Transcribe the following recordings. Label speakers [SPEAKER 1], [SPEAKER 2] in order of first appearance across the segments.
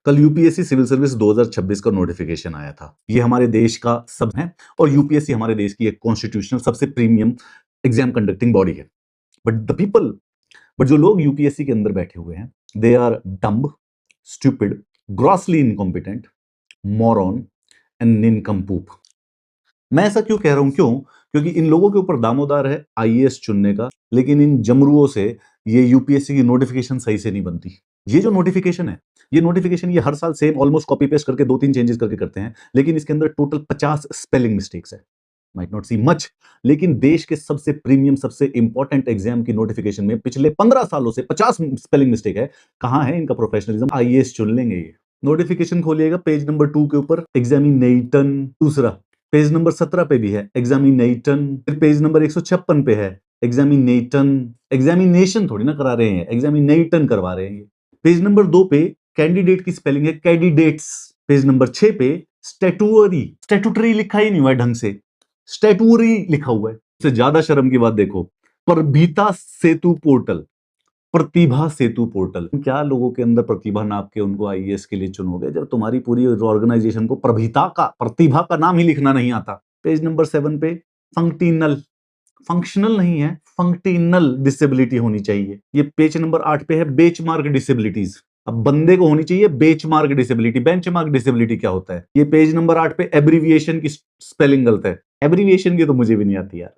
[SPEAKER 1] कल UPSC civil service 2026 का notification आया था। ये हमारे देश का सब है और यूपीएससी हमारे देश की एक कॉन्स्टिट्यूशनल सबसे प्रीमियम एग्जाम कंडक्टिंग बॉडी है। बट जो लोग यूपीएससी के अंदर बैठे हुए हैं, they are dumb, stupid, grossly incompetent, moron and nincompoop. मैं ऐसा क्यों कह रहा हूं? क्योंकि इन लोगों के ऊपर दामोदार है आईएएस चुनने का, लेकिन इन जमरुओं से ये यूपीएससी की नोटिफिकेशन सही से नहीं बनती। ये जो नोटिफिकेशन है, ये हर साल सेम ऑलमोस्ट कॉपी पेस्ट करके 2-3 चेंजेस करके करते हैं, लेकिन इसके अंदर टोटल 50 स्पेलिंग मिस्टेक्स है। माइट नॉट सी मच, लेकिन देश के सबसे प्रीमियम, सबसे इंपॉर्टेंट एग्जाम की नोटिफिकेशन में पिछले 15 सालों से 50 स्पेलिंग मिस्टेक है। कहां है इनका प्रोफेशनलिज्म? आईएएस चुन लेंगे ये। नोटिफिकेशन खोलिएगा पेज नंबर 2 के ऊपर, एग्जामिनेटन। दूसरा पेज नंबर 17 पे भी है एग्जामिनेटन, फिर पेज नंबर 156 पे है एग्जामिनेटन। एग्जामिनेशन थोड़ी ना करा रहे हैं, एग्जामिनेटन करवा रहे हैं। पेज नंबर 2 पे कैंडिडेट की स्पेलिंग है कैंडिडेट्स। पेज नंबर 6 पे स्टैटूअरी, स्टैटूटरी लिखा ही नहीं हुआ है ढंग से, स्टैटूअरी लिखा हुआ है। इससे ज्यादा शर्म की बात देखो, प्रभीता सेतु पोर्टल, प्रतिभा सेतु पोर्टल। क्या लोगों के अंदर प्रतिभा नाप के उनको आईएएस के लिए चुनोगे, जब तुम्हारी पूरी ऑर्गेनाइजेशन को प्रतिभा का नाम ही लिखना नहीं आता। पेज नंबर 7 पे फंक्शनल, फंक्शनल नहीं है, फंक्शनल डिसेबिलिटी होनी चाहिए। ये पेज नंबर 8 पे है बेंचमार्क डिसेबिलिटीज। अब बंदे को होनी चाहिए बेंचमार्क डिसेबिलिटी। बेंचमार्क डिसेबिलिटी क्या होता है? ये पेज नंबर 8 पे एब्रीविएशन की स्पेलिंग गलत है। एब्रीविएशन की तो मुझे भी नहीं आती यार।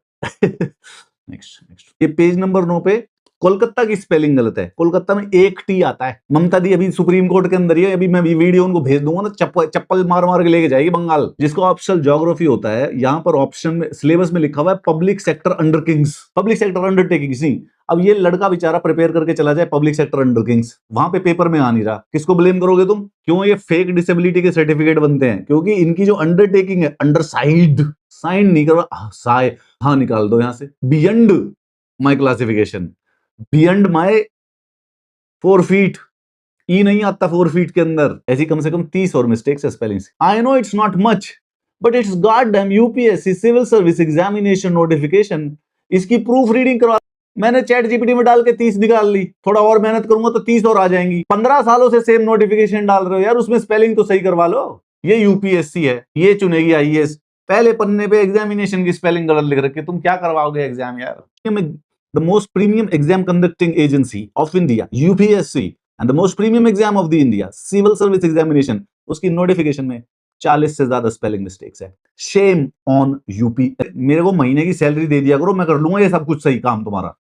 [SPEAKER 1] नेक्स्ट ये पेज नंबर 9 पे कोलकाता की स्पेलिंग गलत है। कोलकाता में एक टी आता है। ममता दी अभी सुप्रीम कोर्ट के अंदर ही है, अभी मैं वीडियो उनको भेज दूंगा ना, चप्पल मार मार के लेके जाएगी बंगाल। जिसको ऑप्शनल ज्योग्राफी होता है, यहां पर ऑप्शन में सिलेबस में लिखा हुआ है public sector undertakings, public sector undertakings नहीं। अब ये लड़का बेचारा प्रिपेयर करके चला जाए पब्लिक सेक्टर अंडरटेकिंग्स, वहां पे पेपर में आ नहीं रहा, किसको ब्लेम करोगे तुम? क्यों ये फेक डिसेबिलिटी के सर्टिफिकेट बनते हैं? क्योंकि इनकी जो अंडरटेकिंग है, अंडरसाइड, साइन नहीं करवा, साय हाँ निकाल दो यहां से, बियंड माई क्लासिफिकेशन, बियंड माई 4 फीट, ई नहीं आता 4 फीट के अंदर। ऐसी कम से कम 30 और मिस्टेक्स है स्पेलिंग से। I know it's not much, but it's goddamn UPSC civil service examination notification. इसकी प्रूफ रीडिंग करवा, मैंने चैट जीपीटी में डाल के 30 निकाल ली, थोड़ा और मेहनत करूंगा तो 30 और आ जाएंगी। 15 सालों से सेम नोटिफिकेशन डाल रहे हो यार, उसमें स्पेलिंग तो सही करवा लो। ये यूपीएससी है, ये चुनेगी आईएएस। पहले पन्ने पे एग्जामिनेशन की स्पेलिंग गलत लिख रखी, तुम क्या करवाओगे एग्जाम यार? The most premium exam conducting agency of India, UPSC, and the most premium exam of the India, Civil Service Examination, उसकी नोटिफिकेशन में 40 से ज्यादा स्पेलिंग मिस्टेक्स है। Shame on UP. मेरे को महीने की सैलरी दे दिया करो, मैं कर लूंगा ये सब कुछ सही काम तुम्हारा।